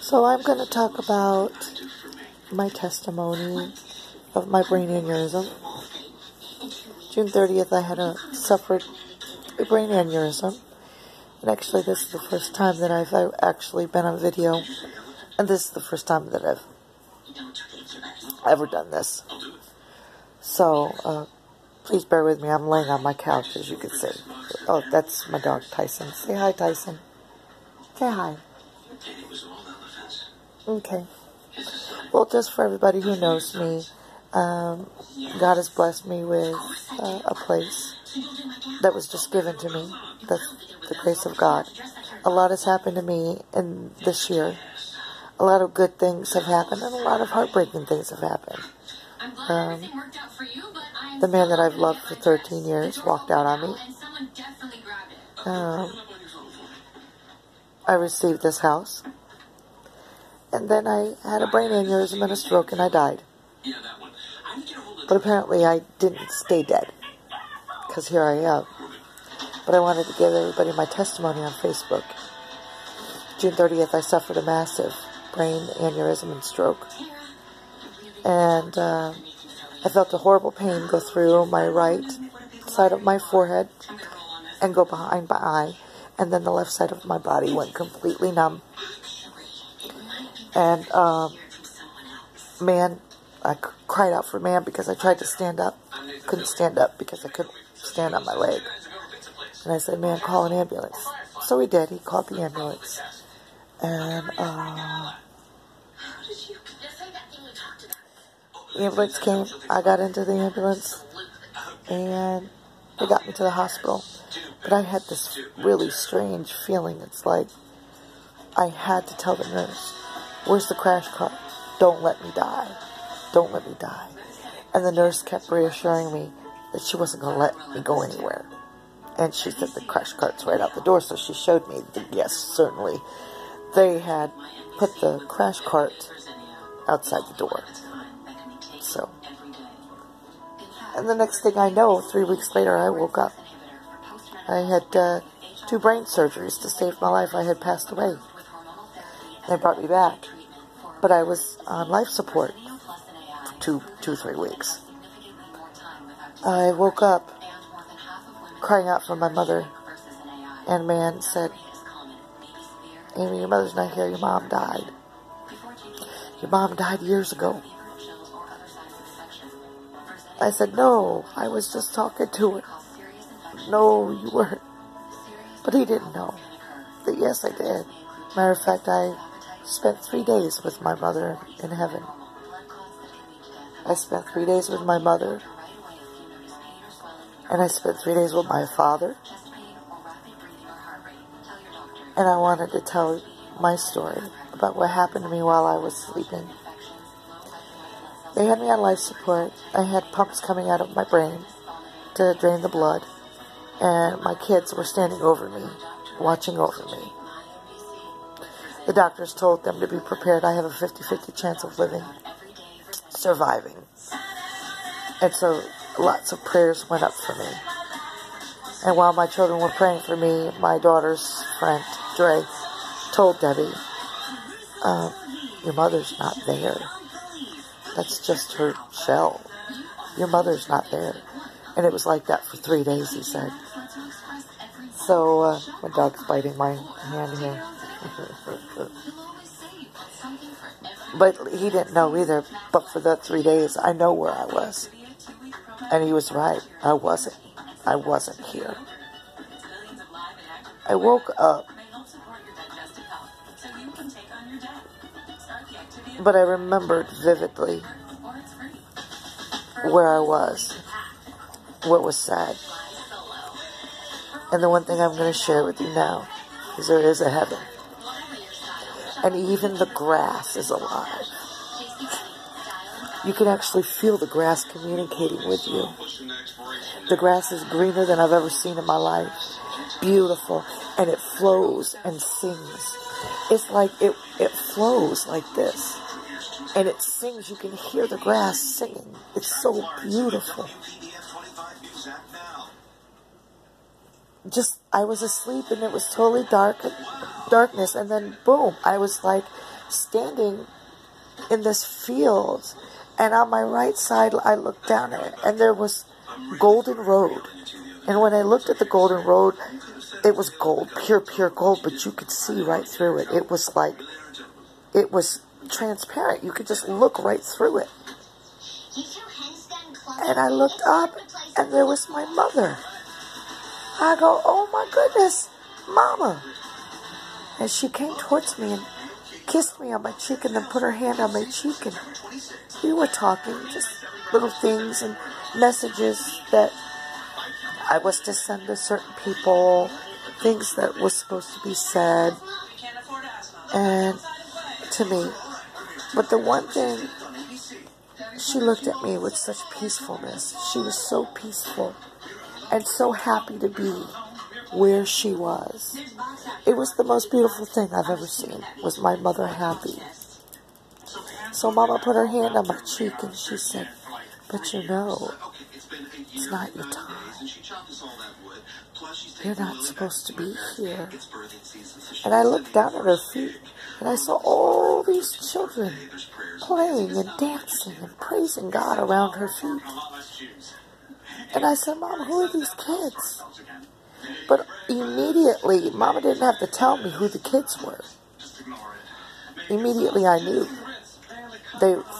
So I'm going to talk about my testimony of my brain aneurysm. June 30th, I had suffered a brain aneurysm. And actually, this is the first time that I've actually been on video. And this is the first time that I've ever done this. So, please bear with me. I'm laying on my couch, as you can see. Oh, that's my dog, Tyson. Say hi, Tyson. Say hi. Okay. Well, just for everybody who knows me, God has blessed me with a place that was just given to me. That's the grace of God. A lot has happened to me in this year. A lot of good things have happened, and a lot of heartbreaking things have happened. The man that I've loved for 13 years walked out on me. I received this house. And then I had a brain aneurysm and a stroke, and I died. But apparently I didn't stay dead, because here I am. But I wanted to give everybody my testimony on Facebook. June 30th, I suffered a massive brain aneurysm and stroke. And I felt a horrible pain go through my right side of my forehead and go behind my eye. And then the left side of my body went completely numb. And, man, I cried out for man because I tried to stand up. Couldn't stand up because I couldn't stand on my leg. And I said, man, call an ambulance. So he did. He called the ambulance. And, the ambulance came. I got into the ambulance. And they got me to the hospital. But I had this really strange feeling. It's like I had to tell the nurse, where's the crash cart? Don't let me die. Don't let me die. And the nurse kept reassuring me that she wasn't going to let me go anywhere. And she said the crash cart's right out the door, so she showed me that, yes, certainly, they had put the crash cart outside the door. So, and the next thing I know, 3 weeks later, I woke up. I had 2 brain surgeries to save my life. I had passed away. They brought me back. But I was on life support for 3 weeks. I woke up crying out for my mother. And man said, Amy, your mother's not here. Your mom died. Your mom died years ago. I said, no, I was just talking to her. No, you weren't. But he didn't know that yes, I did. Matter of fact, I spent 3 days with my mother in heaven. I spent 3 days with my mother. And I spent 3 days with my father. And I wanted to tell my story about what happened to me while I was sleeping. They had me on life support. I had pumps coming out of my brain to drain the blood. And my kids were standing over me, watching over me. The doctors told them to be prepared. I have a 50-50 chance of living, surviving. And so lots of prayers went up for me. And while my children were praying for me, my daughter's friend, Dre, told Debbie, your mother's not there. That's just her shell. Your mother's not there. And it was like that for 3 days, he said. So, my dog's biting my hand here. But he didn't know either. But for that 3 days, I know where I was. And he was right. I wasn't. I wasn't here. I woke up. But I remembered vividly where I was. What was said. And the one thing I'm going to share with you now is there is a heaven. And even the grass is alive. You can actually feel the grass communicating with you. The grass is greener than I've ever seen in my life. Beautiful. And it flows and sings. It's like it flows like this. And it sings. You can hear the grass singing. It's so beautiful. I was asleep and it was totally dark. darkness, and then boom, I was like standing in this field, and on my right side I looked down at it, and there was Golden Road. And when I looked at the Golden Road, it was gold, pure gold, but you could see right through it. It was like, it was transparent. You could just look right through it. And I looked up, and there was my mother. I go, oh my goodness, Mama. And she came towards me and kissed me on my cheek and then put her hand on my cheek. And we were talking, just little things and messages that I was to send to certain people, things that was supposed to be said and to me. But the one thing, she looked at me with such peacefulness. She was so peaceful and so happy to be where she was. It was the most beautiful thing I've ever seen, was my mother happy. So Mama put her hand on my cheek and she said, but you know, it's not your time. You're not supposed to be here. And I looked down at her feet and I saw all these children playing and dancing and praising God around her feet. And I said, Mom, who are these kids? But immediately, Mama didn't have to tell me who the kids were. Immediately I knew.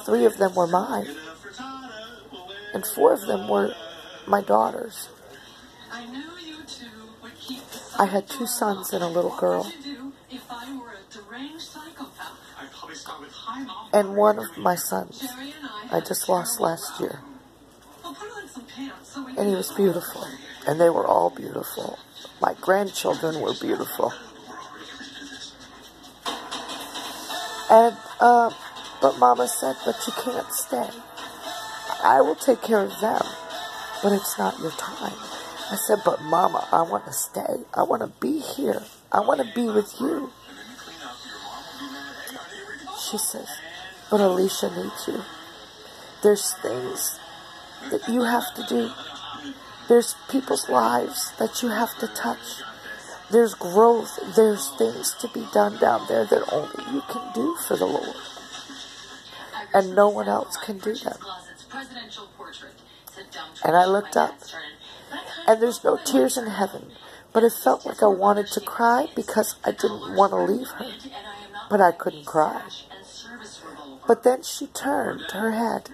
3 of them were mine. And 4 of them were my daughters. I had 2 sons and a little girl. And one of my sons I just lost last year. And he was beautiful. And they were all beautiful. My grandchildren were beautiful. And, but Mama said, but you can't stay. I will take care of them, but it's not your time. I said, but Mama, I want to stay. I want to be here. I want to be with you. She says, but Alicia needs you. There's things that you have to do. There's people's lives that you have to touch. There's growth. There's things to be done down there that only you can do for the Lord. And no one else can do them. And I looked up, and there's no tears in heaven, but it felt like I wanted to cry because I didn't want to leave her, but I couldn't cry. But then she turned her head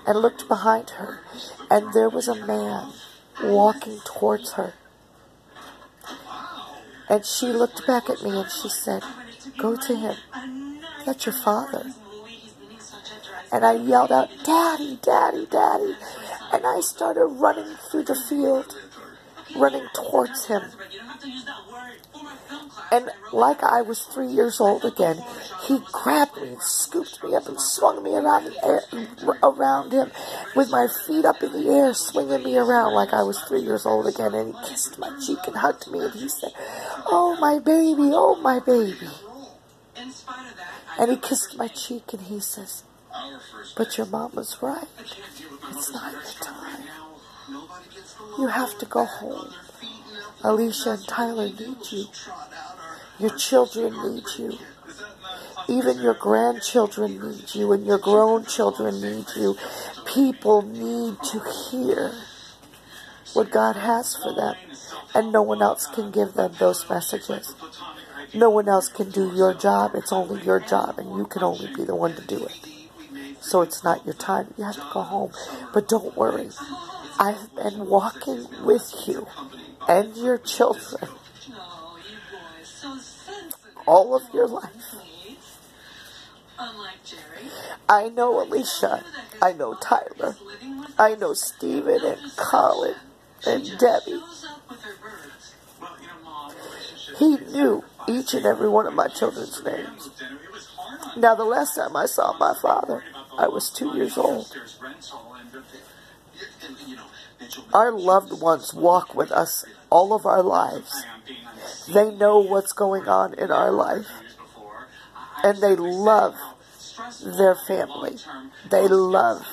and looked behind her, and there was a man walking towards her. And she looked back at me and she said, go to him. That's your father. And I yelled out, Daddy, Daddy, Daddy. And I started running through the field, running towards him. And like I was 3 years old again, he grabbed me and scooped me up and swung me around the air, around him with my feet up in the air, swinging me around like I was 3 years old again. And he kissed my cheek and hugged me and he said, oh my baby, oh my baby. And he kissed my cheek and he says, but your mama's right. It's not your time. You have to go home. Alicia and Tyler need you. Your children need you. Even your grandchildren need you, and your grown children need you. People need to hear what God has for them, and no one else can give them those messages. No one else can do your job. It's only your job, and you can only be the one to do it. So it's not your time. You have to go home. But don't worry. I've been walking with you and your children all of your life. I know Alicia. I know Tyler. I know Stephen and Colin and Debbie. He knew each and every one of my children's names. Now, the last time I saw my father, I was 2 years old. Our loved ones walk with us all of our lives. They know what's going on in our life. And they love their family. They love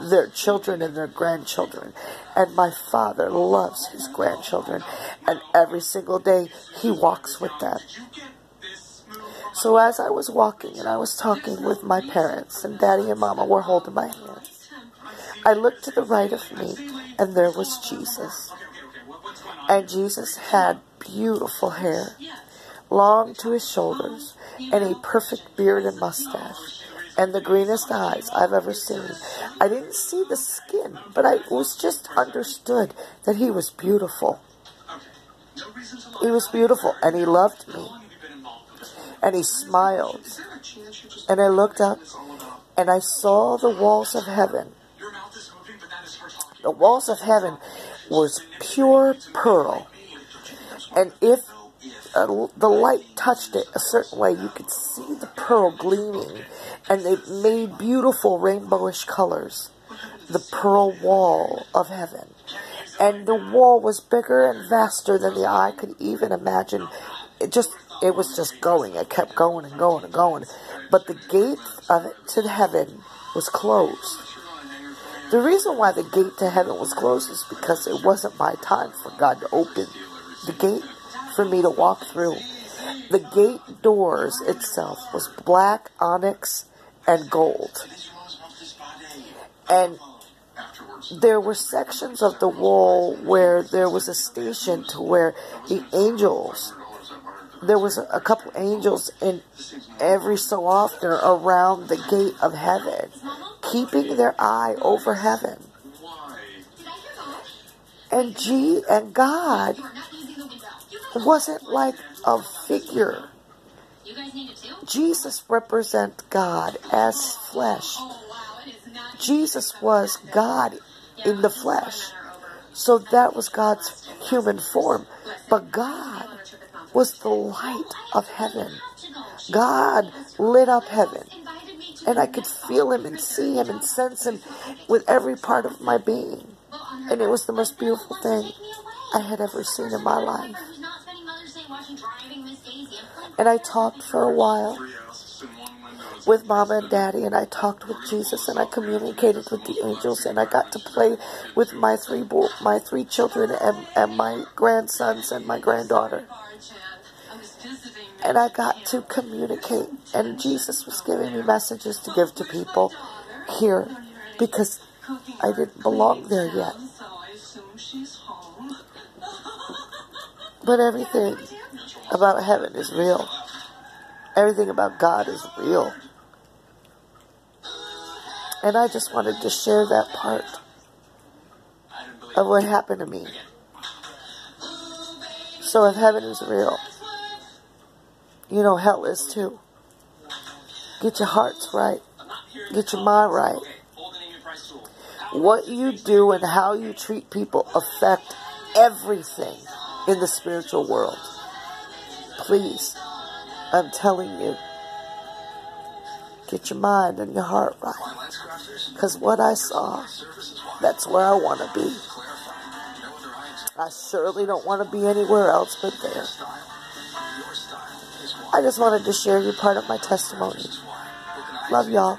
their children and their grandchildren. And my Father loves his grandchildren. And every single day, he walks with them. So as I was walking and I was talking with my parents, and Daddy and Mama were holding my hands, I looked to the right of me, and there was Jesus. And Jesus had beautiful hair, long to his shoulders, and a perfect beard and mustache, and the greenest eyes I've ever seen. I didn't see the skin, but I was just understood that he was beautiful. He was beautiful, and he loved me. And he smiled. And I looked up, and I saw the walls of heaven. The walls of heaven was pure pearl. And if the light touched it a certain way, you could see the pearl gleaming. And it made beautiful rainbowish colors. The pearl wall of heaven. And the wall was bigger and vaster than the eye could even imagine. It was just going. It kept going and going and going. But the gate of it to heaven was closed. The reason why the gate to heaven was closed is because it wasn't my time for God to open the gate for me to walk through. The gate doors itself was black onyx and gold. And there were sections of the wall where there was a station to where the angels, there was a couple angels in every so often around the gate of heaven, keeping their eye over heaven. And God wasn't like a figure. Jesus represents God as flesh. Jesus was God in the flesh. So that was God's human form. But God was the light of heaven. God lit up heaven. And I could feel him and see him and sense him with every part of my being. And it was the most beautiful thing I had ever seen in my life. And I talked for a while with Mama and Daddy, and I talked with Jesus, and I communicated with the angels, and I got to play with my three children and my grandsons and my granddaughter. And I got to communicate, and Jesus was giving me messages to give to people here because I didn't belong there yet. But everything about heaven is real. Everything about God is real. And I just wanted to share that part of what happened to me. So if heaven is real, you know hell is too. Get your hearts right. Get your mind right. What you do and how you treat people affect everything in the spiritual world. Please, I'm telling you, get your mind and your heart right. Because what I saw, that's where I want to be. I certainly don't want to be anywhere else but there. I just wanted to share you part of my testimony. Love y'all.